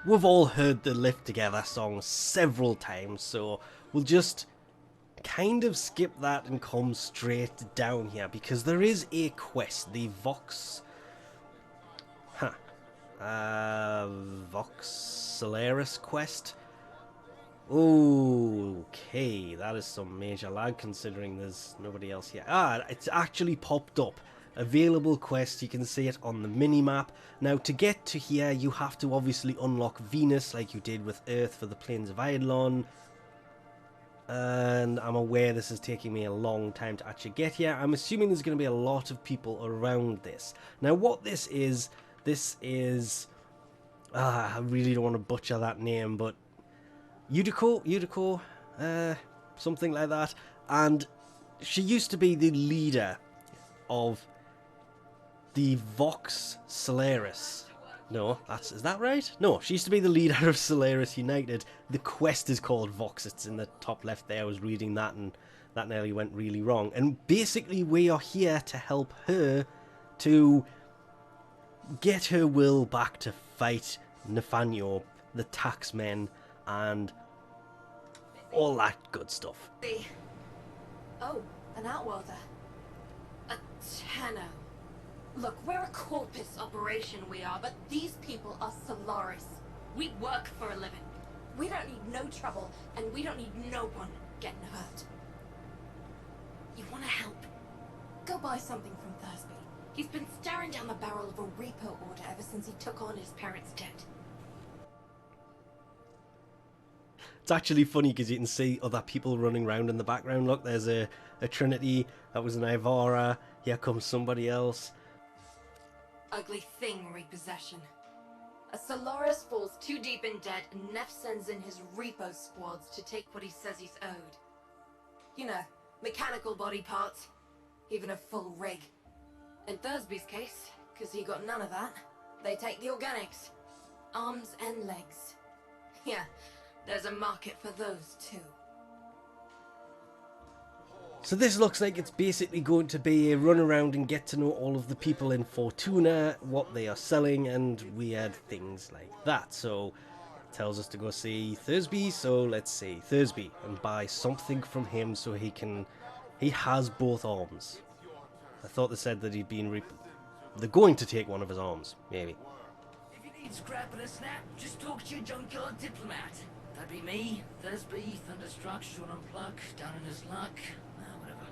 we've all heard the Live Together song several times, so we'll just kind of skip that and come straight down here, because there is a quest, the Vox... Vox Solaris quest. Okay, that is some major lag considering there's nobody else here. It's actually popped up. Available quest, you can see it on the mini-map. Now, to get to here, you have to obviously unlock Venus like you did with Earth for the Plains of Eidolon. And I'm aware this is taking me a long time to actually get here. I'm assuming there's going to be a lot of people around this. Now, what this is... I really don't want to butcher that name, but... Yuriko, something like that. And she used to be the leader of the Vox Solaris. No, is that right? No, she used to be the leader of Solaris United. The quest is called Vox. It's in the top left there. I was reading that and that nearly went really wrong. And basically we are here to help her to get her will back to fight Nathaniel, the taxmen, and all that good stuff. Oh, an outworlder. A Tenno. Look, we're a corpus operation, we are, but these people are Solaris. We work for a living. We don't need no trouble, and we don't need no one getting hurt. You want to help? Go buy something from Thursby. He's been staring down the barrel of a repo order ever since he took on his parents' debt. It's actually funny because you can see other people running around in the background. Look, there's a Trinity, that was an Ivara, here comes somebody else. Ugly thing, repossession. A Solaris falls too deep in debt and Neff sends in his repo squads to take what he says he's owed. You know, mechanical body parts, even a full rig. In Thursby's case, because he got none of that, they take the organics. Arms and legs. Yeah, there's a market for those too. So this looks like it's basically going to be a run around and get to know all of the people in Fortuna, what they are selling, and weird things like that. So it tells us to go see Thursby, so let's see Thursby and buy something from him so he has both arms. I thought they said that they're going to take one of his arms, maybe. If you need scrap and a snap, just talk to your junkyard diplomat. That'd be me, Thursby, Thunderstruck, Sean Unplug, down in his luck. Whatever.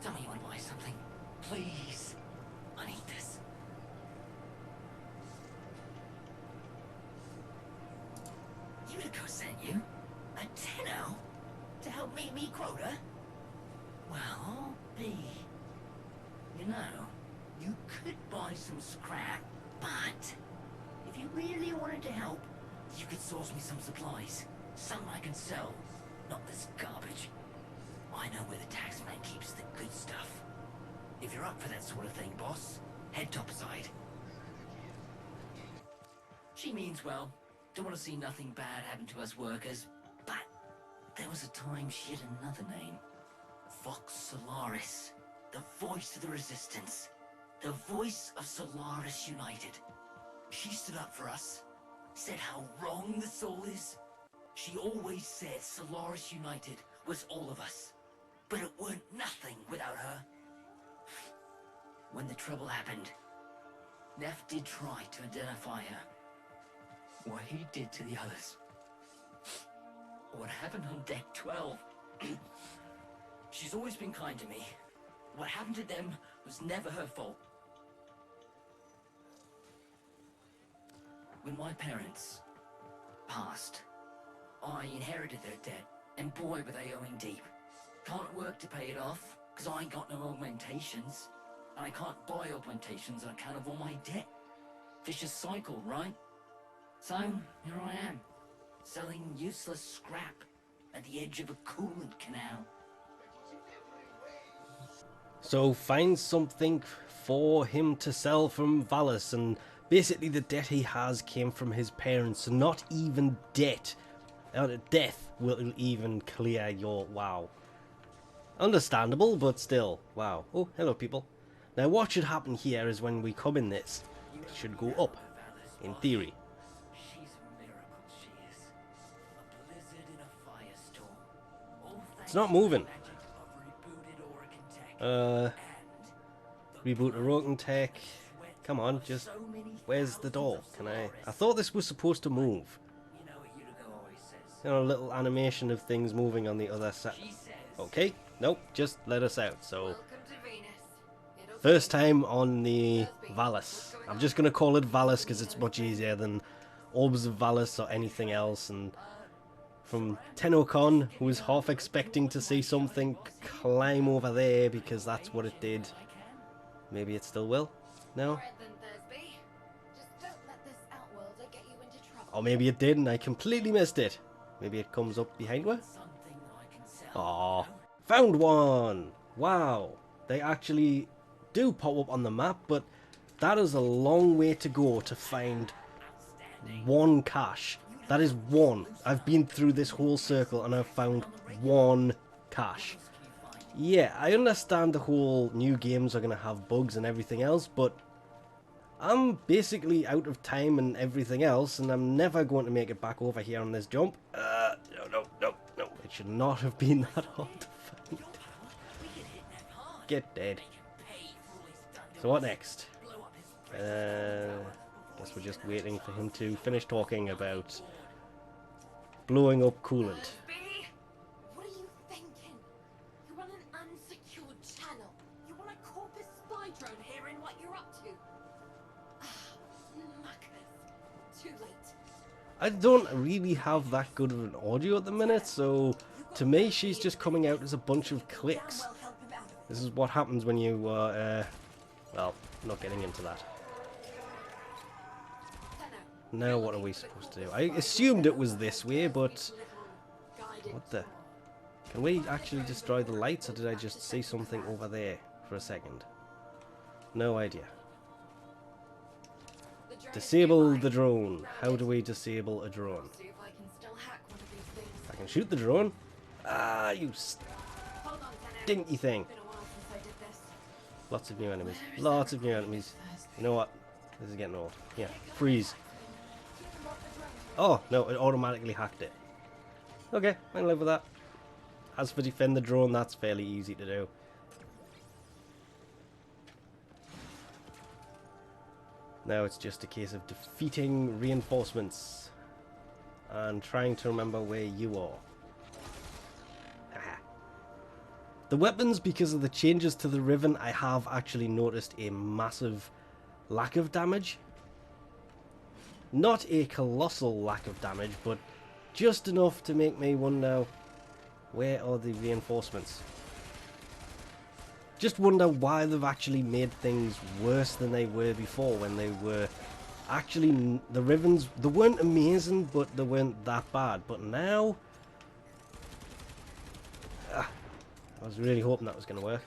Tell me you want to buy something. Please. I need this. Yuriko sent you? A Tenno? To help meet me quota? Well, B. You know, you could buy some scrap, but if you really wanted to help, you could source me some supplies. Some I can sell, not this garbage. I know where the taxman keeps the good stuff. If you're up for that sort of thing, boss, head topside. She means well. Don't want to see nothing bad happen to us workers. But there was a time she had another name. Vox Solaris. The voice of the resistance. The voice of Solaris United. She stood up for us. Said how wrong the soul is. She always said Solaris United was all of us. But it weren't nothing without her. When the trouble happened, Neff did try to identify her. What he did to the others. What happened on deck 12. She's always been kind to me. What happened to them was never her fault. When my parents passed, I inherited their debt, and boy were they owing deep. Can't work to pay it off, because I ain't got no augmentations. And I can't buy augmentations on account of all my debt. Vicious cycle, right? So, here I am, selling useless scrap at the edge of a coolant canal. So find something for him to sell from Vallis, and basically the debt he has came from his parents, so not even death will even clear your... wow. Understandable, but still, wow. Oh, hello people. Now what should happen here is when we come in this, it should go up, in theory. She's a miracle. It's not moving. Reboot Orokin Tech. Come on, just... Where's the door? Can I... I thought this was supposed to move. You know, a little animation of things moving on the other side. Okay, nope, just let us out. So, first time on the vallis. I'm just going to call it vallis because it's much easier than orbs of vallis or anything else. And from Tenno-con, who was half expecting to see something climb over there because that's what it did. Maybe it still will? No? Or maybe it did and I completely missed it. Maybe it comes up behind her? Aww. Found one! Wow. They actually do pop up on the map, but that is a long way to go to find one cache. That is one. I've been through this whole circle and I've found one cache. Yeah, I understand the whole new games are going to have bugs and everything else, but I'm basically out of time and everything else, and I'm never going to make it back over here on this jump. No. It should not have been that hard to find. Get dead. So what next? Guess we're just waiting for him to finish talking about blowing up coolant. What are you thinking? You run an unsecured channel. You want a corpus spy drone hearing what you're up to. Muckers. Too late. I don't really have that good of an audio at the minute, so to me she's just coming out as a bunch of clicks. This is what happens when you well, not getting into that. Now what are we supposed to do? I assumed it was this way, but what the... Can we actually destroy the lights, or did I just see something over there for a second? No idea. Disable the drone. How do we disable a drone? I can shoot the drone. Ah, you stinky thing. Lots of new enemies. Lots of new enemies. You know what? This is getting old. Yeah, freeze. Oh, no, it automatically hacked it. Okay, I can live with that. As for defend the drone, that's fairly easy to do. Now it's just a case of defeating reinforcements and trying to remember where you are. Haha. The weapons, because of the changes to the Riven, I have actually noticed a massive lack of damage. Not a colossal lack of damage, but just enough to make me wonder, where are the reinforcements? Just wonder why they've actually made things worse than they were before, when they were actually, the Rivens, they weren't amazing, but they weren't that bad. But now, I was really hoping that was going to work.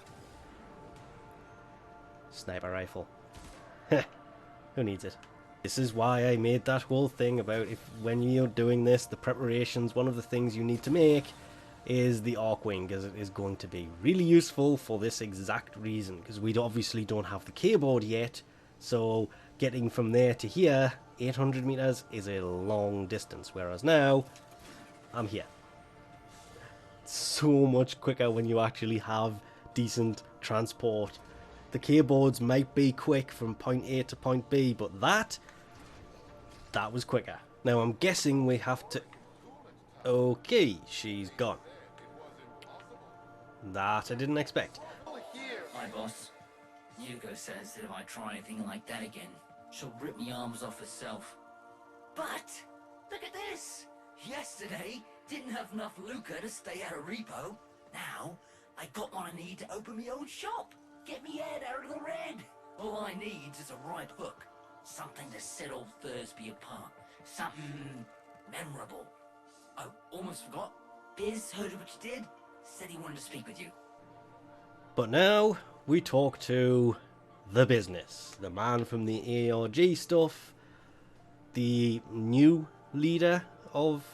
Sniper rifle. Who needs it? This is why I made that whole thing about if when you're doing this, the preparations, one of the things you need to make is the Arcwing, because it is going to be really useful for this exact reason, because we obviously don't have the keyboard yet, so getting from there to here, 800 meters, is a long distance, whereas now, I'm here. It's so much quicker when you actually have decent transport. The keyboards might be quick from point A to point B, but that was quicker. Now I'm guessing we have to... Okay, she's gone. That I didn't expect. Hi, boss. Yuko says that if I try anything like that again, she'll rip me arms off herself. But, look at this! Yesterday, didn't have enough lucre to stay out of repo. Now, I got what I need to open my own shop. Get me head out of the red. All I need is a right hook. Something to set old Thursby apart. Something memorable. Oh, almost forgot. Biz heard of what you did. Said he wanted to speak with you. But now we talk to the business. The man from the ARG stuff. The new leader of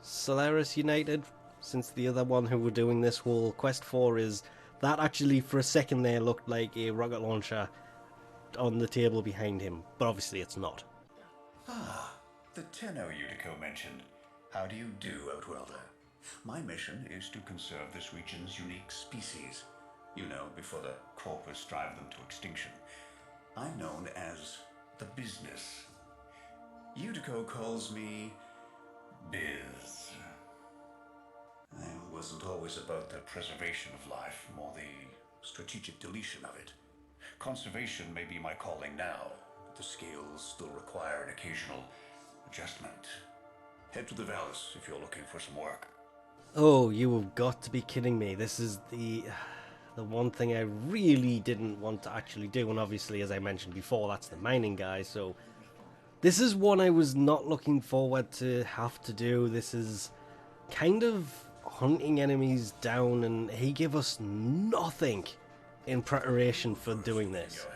Solaris United. Since the other one who we're doing this whole quest for is... That actually for a second there looked like a rocket launcher on the table behind him. But obviously it's not. Ah, the Tenno Yuko mentioned. How do you do, Outworlder? My mission is to conserve this region's unique species. You know, before the corpus drive them to extinction. I'm known as the business. Utico calls me Biz. It wasn't always about the preservation of life, more the strategic deletion of it. Conservation may be my calling now, but the scales still require an occasional adjustment. Head to the vallis if you're looking for some work. Oh, you have got to be kidding me. This is the one thing I really didn't want to actually do, and obviously, as I mentioned before, that's the mining guy, so this is one I was not looking forward to have to do. This is kind of hunting enemies down, and he gave us nothing in preparation for doing this.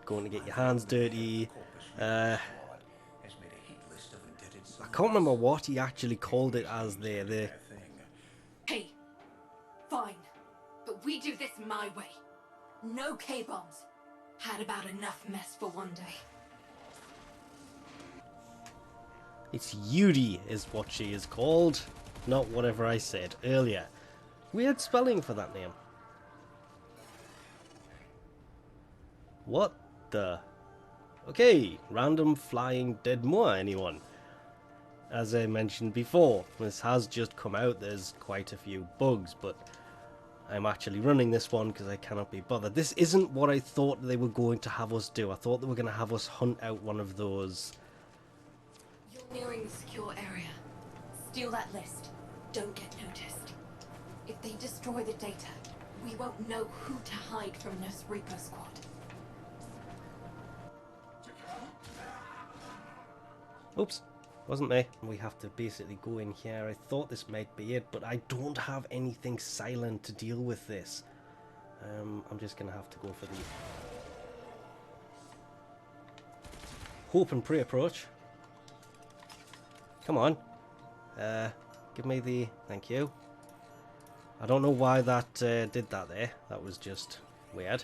Going to get your hands dirty. I can't remember what he actually called it as there. Hey, fine, but we do this my way. No K-bombs. Had about enough mess for one day. It's Yudi is what she is called, not whatever I said earlier. Weird spelling for that name. What the? Okay, random flying dead moor, anyone? As I mentioned before, this has just come out, there's quite a few bugs, but I'm actually running this one because I cannot be bothered. This isn't what I thought they were going to have us do. I thought they were going to have us hunt out one of those. You're nearing the secure area. Steal that list. Don't get noticed. If they destroy the data, we won't know who to hide from Nurse Reaper Squad. Oops, wasn't me. We have to basically go in here. I thought this might be it, but I don't have anything silent to deal with this. I'm just going to have to go for the hope and pray approach. Come on. Give me the... Thank you. I don't know why that did that there. That was just weird.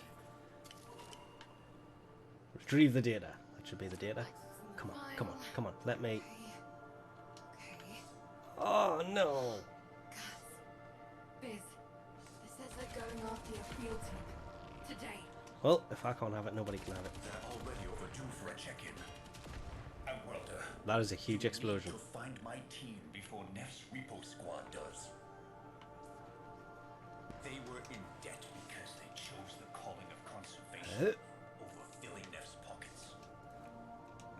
Retrieve the data. That should be the data. Come on, come on, come on. Let me... Okay. Oh, no. Biz, this says they're going after your field team. Today. Well, if I can't have it, nobody can have it. They're already overdue for a check-in. And Welder, That is a huge explosion. to find my team before Neff's Repo Squad does. They were in debt because they chose the calling of conservation over filling Neff's pockets.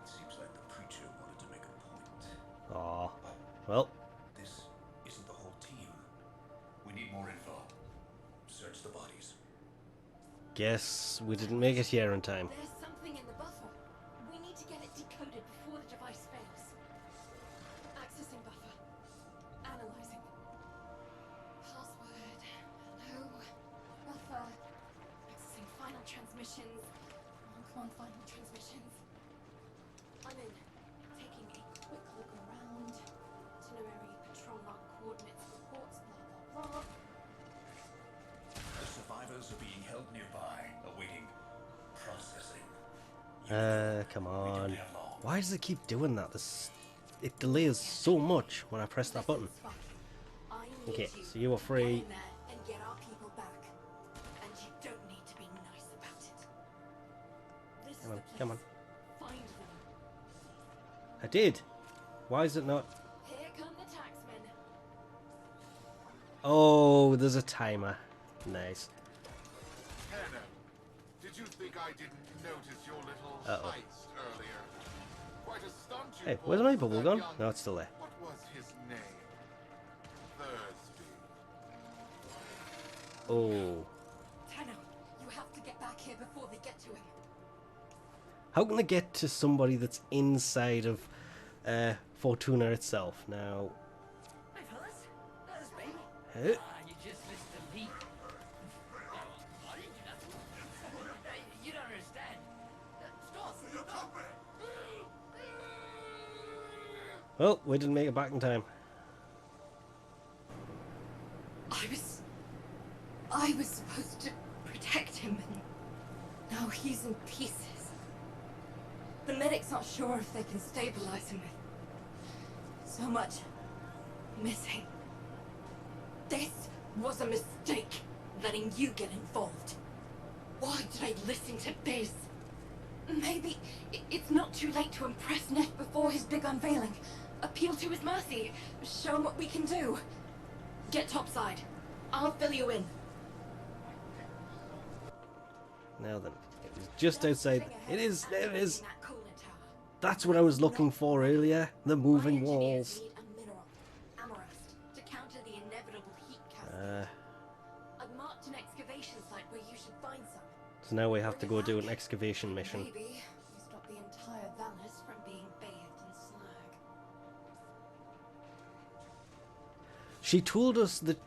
It seems like the preacher wanted to make a point. Aw. Well, This isn't the whole team. We need more info. Search the bodies. guess we didn't make it here in time. There's something in the buffer. We need to get it decoded before the device fails. Accessing buffer. Analyzing. Password. No. Buffer. Accessing final transmissions. Come on, final transmissions. I'm in. Taking a quick look around. Itinerary, patrol log coordinates, reports, blah blah blah. The survivors are being held nearby, awaiting processing. Come on. Why does it keep doing that? It delays so much when I press that button. Okay, so you are free. And get our people back. And you don't need to be nice about it. This Come on, is the come on. place. Find them. I did. Why is it not? Here come the taxmen. Oh, there's a timer. Nice. Hannah, did you think I didn't notice your little Uh-oh. heist earlier? Quite a stunt you Hey, pulled where's my for bubble that gone? young- No, it's still there. What was his name? Thursby. Oh. Tano, you have to get back here before they get to him. How can I get to somebody that's inside of Fortuna itself? Now, Hey, fellas. There's me. uh, You just missed the beat. You don't understand. Stop. well, we didn't make it back in time. I was supposed to protect him, and now he's in pieces. The medic's not sure if they can stabilize him with so much missing. This was a mistake, letting you get involved. Why did I listen to Biz? Maybe it's not too late to impress Neff before his big unveiling. Appeal to his mercy. Show him what we can do. Get topside. I'll fill you in. Now then, it was just outside. It is. There it is. That's what I was looking for earlier. The moving walls. I've marked an excavation site where you should find some. So now we have to go do an excavation mission. Maybe we stop the entire vallis from being bathed in slag. She told us that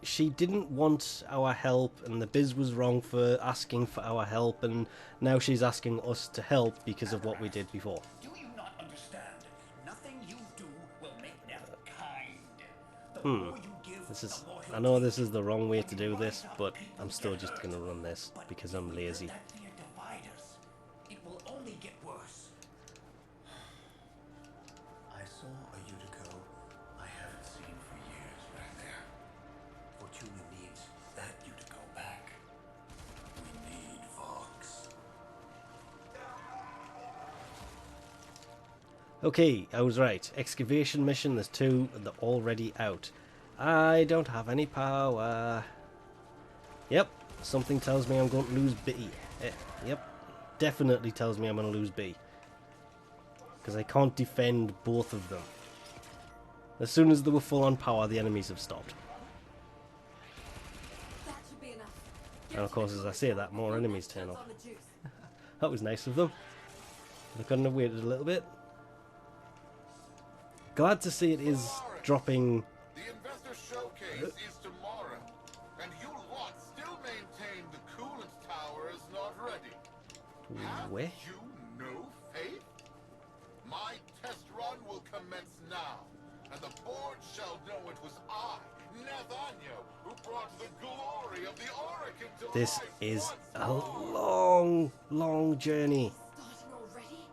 she didn't want our help, and the Biz was wrong for asking for our help, and now she's asking us to help because of what we did before. Do you not understand? Nothing you do will make Neff kind. The more you give, This is. the more he'll I know give. this is the wrong way to do this, but I'm still just gonna run this because I'm lazy. That fear divide us. It will only get worse. I saw a Utico I haven't seen for years back there. Fortuna needs that Utico back. We need Vox. Okay, I was right. Excavation mission, there's 2, they're already out. I don't have any power. Yep, something tells me I'm going to lose B. Yep, definitely tells me I'm going to lose B. Because I can't defend both of them. As soon as they were full on power, the enemies have stopped. That should be enough. And of course, as I say that, more enemies turn up. On the juice. That was nice of them. They couldn't have waited a little bit. Glad to see it is dropping. The investor showcase is tomorrow, and you lot still maintain the coolant tower is not ready. Have Where? you no faith? My test run will commence now, and the board shall know it was I, Nathaniel, who brought the glory of the Oracle to This life is once a more. long journey. Starting already?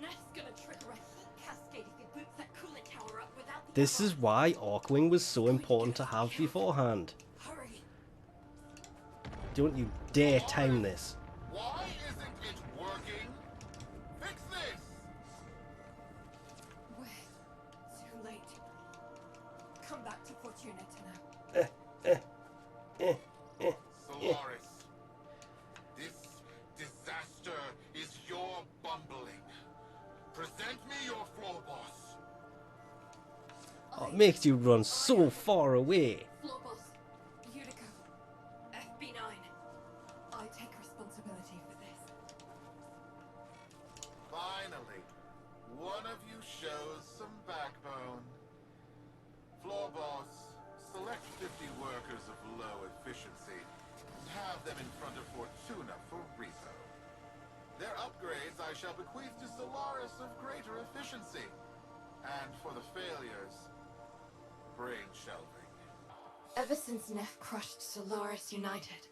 Neff's gonna trigger a heat cascade if he boots that coolant tower up without the This is why Arcwing was so important to have beforehand. Hurry. Don't you dare time this. Why isn't it working? Fix this! We're too late. Come back to Fortuna now. Solaris, this disaster is your bumbling. Present me your floor boss. Oh, it makes you run so far away. Floor boss, Utico, FB9. I take responsibility for this. Finally, one of you shows some backbone. Floor boss, select 50 workers of low efficiency and have them in front of Fortuna for repo. Their upgrades I shall bequeath to Solaris of greater efficiency. And for the failures, brain shelving. Ever since Neff crushed Solaris United,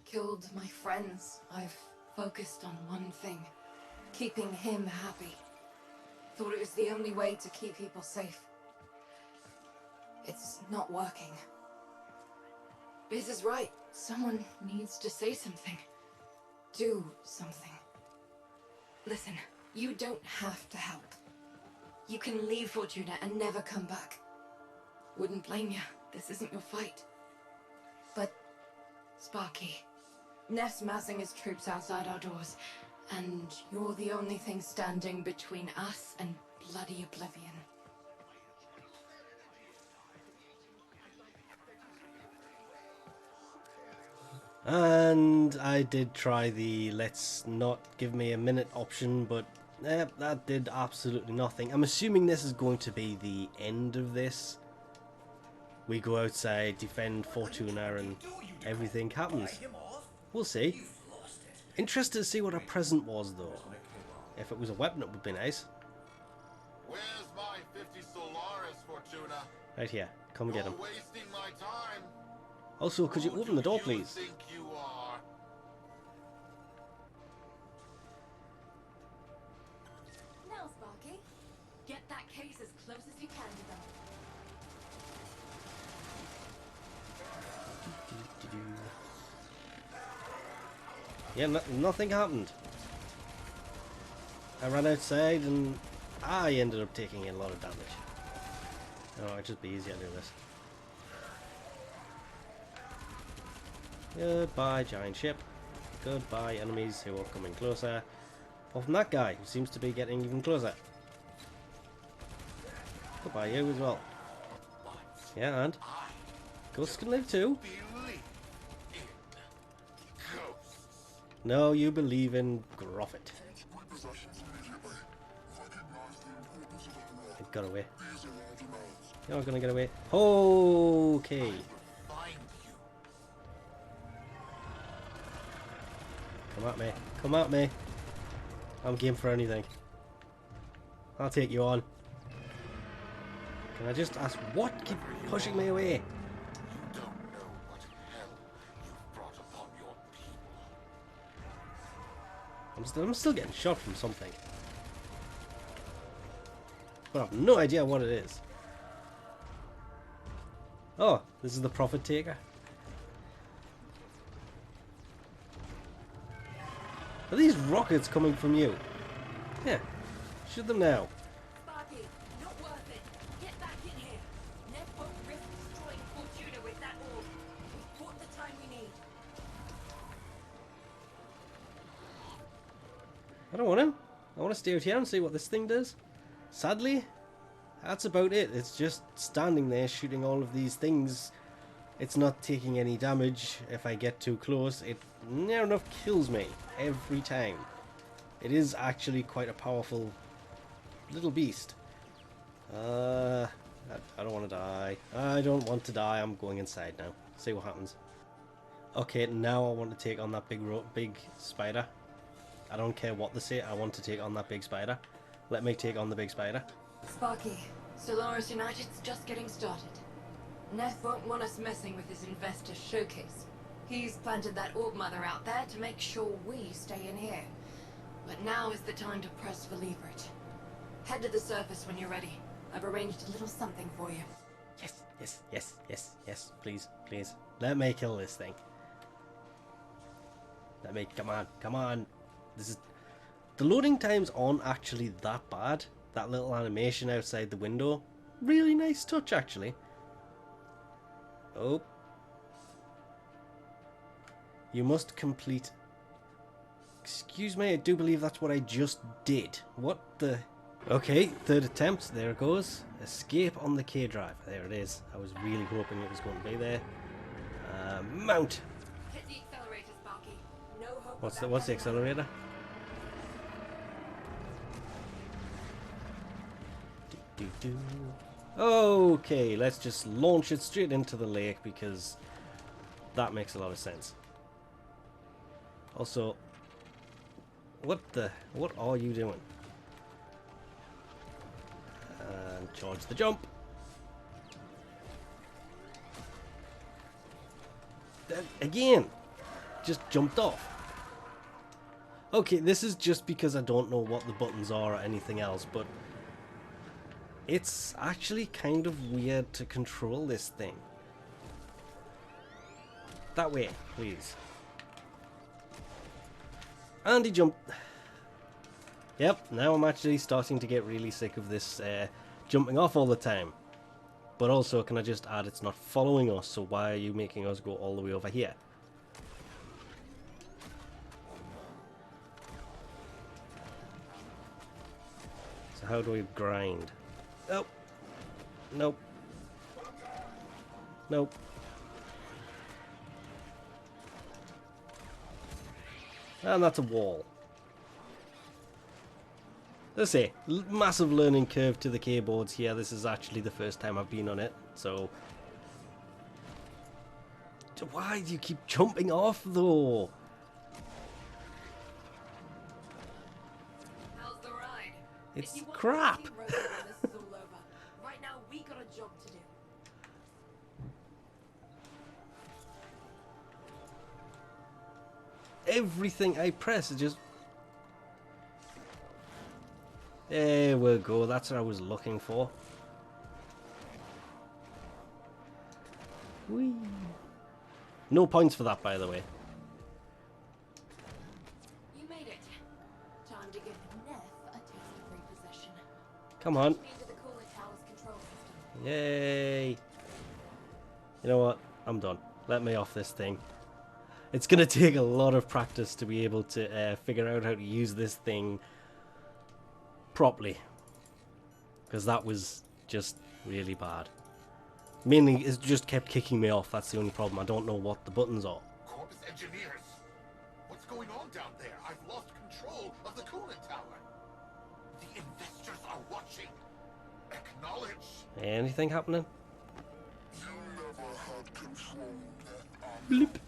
killed my friends, I've focused on one thing. Keeping him happy. Thought it was the only way to keep people safe. It's not working. Biz is right. Someone needs to say something. Do something. Listen, you don't have to help. You can leave Fortuna and never come back. Wouldn't blame you. This isn't your fight. But, Sparky, Neff's massing his troops outside our doors, and you're the only thing standing between us and bloody oblivion. And I did try the let's not give me a minute option, but that did absolutely nothing. I'm assuming this is going to be the end of this. We go outside, defend Fortuna, and everything happens. We'll see. Interested to see what a present was, though. If it was a weapon, it would be nice. Where's my 50 Solaris, Fortuna? Right here. Come get him. You're wasting my time. Also, could you Who open the door, do please? You think you are? Now, Sparky, get that case as close as you can to them. Yeah, nothing happened. I ran outside and I ended up taking a lot of damage. Oh, it'd just be easier to do this. Goodbye, giant ship. Goodbye, enemies who are coming closer. Apart from that guy, who seems to be getting even closer. Goodbye, you as well. Yeah, and ghosts can live too. Believe in ghosts. No, you believe in Groffit. It got away. You're not gonna get away. Okay. Find you. Come at me. Come at me. I'm game for anything. I'll take you on. Can I just ask what? Keep pushing me away. You don't know what hell you've brought upon your people. I'm still getting shot from something. But I have no idea what it is. Oh, this is the profit taker. Are these rockets coming from you? Yeah. Shoot them now. Sparky, not worth it. Get back in here. Ned won't risk destroying Fortuna with that orb. We've bought the time we need. I don't want him. I want to stay out here and see what this thing does. Sadly, that's about it. It's just standing there shooting all of these things. It's not taking any damage. If I get too close, it near enough kills me every time. It is actually quite a powerful little beast. I don't want to die. I don't want to die. I'm going inside now. See what happens. Okay, now I want to take on that big spider. I don't care what they say. I want to take on that big spider. Let me take on the big spider. Sparky, Solaris United's just getting started. Neff won't want us messing with his investor showcase. He's planted that orb mother out there to make sure we stay in here. But now is the time to press for leverage. Head to the surface when you're ready. I've arranged a little something for you. Yes, yes, yes, yes, yes. Please, please. Let me kill this thing. Let me, come on, come on. This is... The loading times aren't actually that bad. That little animation outside the window. Really nice touch, actually. Oh. You must complete... Excuse me, I do believe that's what I just did. What the... Okay, third attempt. There it goes. Escape on the K drive. There it is. I was really hoping it was going to be there. Mount. Hit the accelerator, Sparky. No hope. What's the accelerator? Okay, let's just launch it straight into the lake because that makes a lot of sense. Also, what are you doing? And charge the jump. Again, just jumped off. Okay, this is just because I don't know what the buttons are or anything else, but it's actually kind of weird to control this thing. That way, please. And he jumped. Yep, now I'm actually starting to get really sick of this jumping off all the time. But also, can I just add, it's not following us, so why are you making us go all the way over here? So how do we grind? Oh. Nope. Nope. And that's a wall. Let's say, massive learning curve to the keyboards here. This is actually the first time I've been on it, so... Why do you keep jumping off, though? How's the ride? It's If you want crap. to see Rosie when this is all over, right now we got a job to do. Everything I press is just... There we go, that's what I was looking for. Whee. No points for that, by the way. Come on. Into the cooling tower's control system. Yay. You know what? I'm done. Let me off this thing. It's going to take a lot of practice to be able to figure out how to use this thing properly. Because that was just really bad. Mainly, it just kept kicking me off. That's the only problem. I don't know what the buttons are. Corpus engineers! What's going on down there? I've lost control of the coolant tower. The investors are watching. Acknowledge. Anything happening? You never had control. Bleep.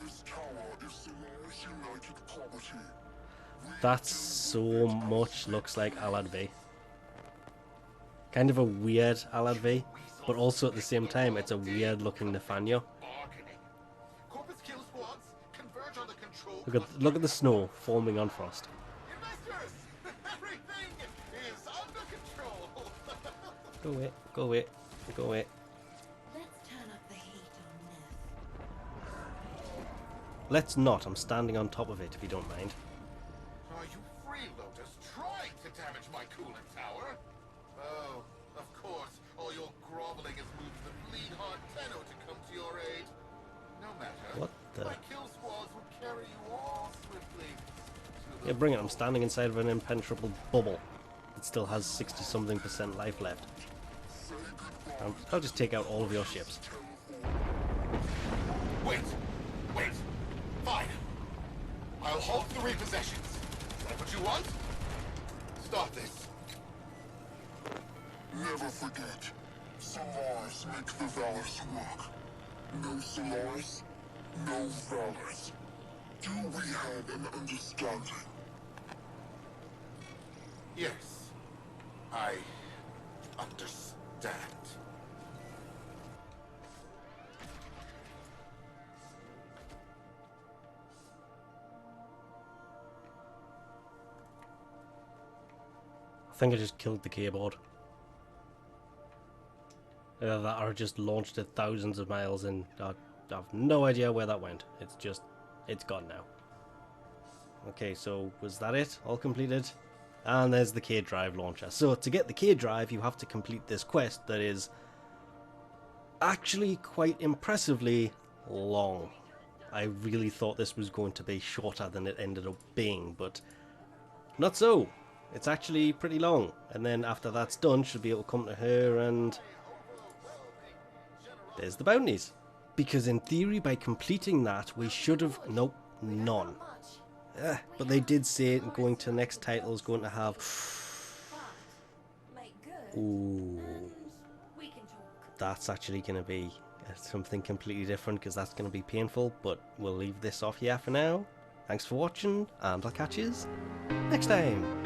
This tower is Solaris United property. That so much looks like Alad V. Kind of a weird Alad V, but also at the same time, it's a weird looking Nathaniel. Bargaining. Corpus kill squads converge on the control. Look at the snow forming on frost. Investors! Everything is under control. Go away, go away, go away. Let's turn up the heat on this. Let's not. I'm standing on top of it, if you don't mind. Are you freeloaders trying to damage my coolant tower? Oh, of course. All your groveling has moved the bleed-hard Tenno to come to your aid. No matter. What the? My kill squads will carry you all swiftly to the Yeah, bring it. I'm standing inside of an impenetrable bubble. It still has 60-something% life left. I'll just take out all of your ships. Wait! Wait! Fine! I'll halt the repossessions. Is that what you want? Start this. Never forget. Solaris make the vallis work. No Solaris, no vallis. Do we have an understanding? Yes. I understand. I think I just killed the keyboard. Either that or just launched it thousands of miles and I have no idea where that went. It's gone now. Okay, so was that it? All completed? And there's the K drive launcher. So to get the K drive, you have to complete this quest that is actually quite impressively long. I really thought this was going to be shorter than it ended up being, but not so. It's actually pretty long. And then after that's done, she'll be able to come to her and there's the bounties. Because in theory, by completing that, we should have... Nope, none. But they did say going to the next title is going to have... Make good. Ooh, And we can talk. that's actually going to be something completely different because that's going to be painful. But we'll leave this off here for now. Thanks for watching, and I'll catch you next time.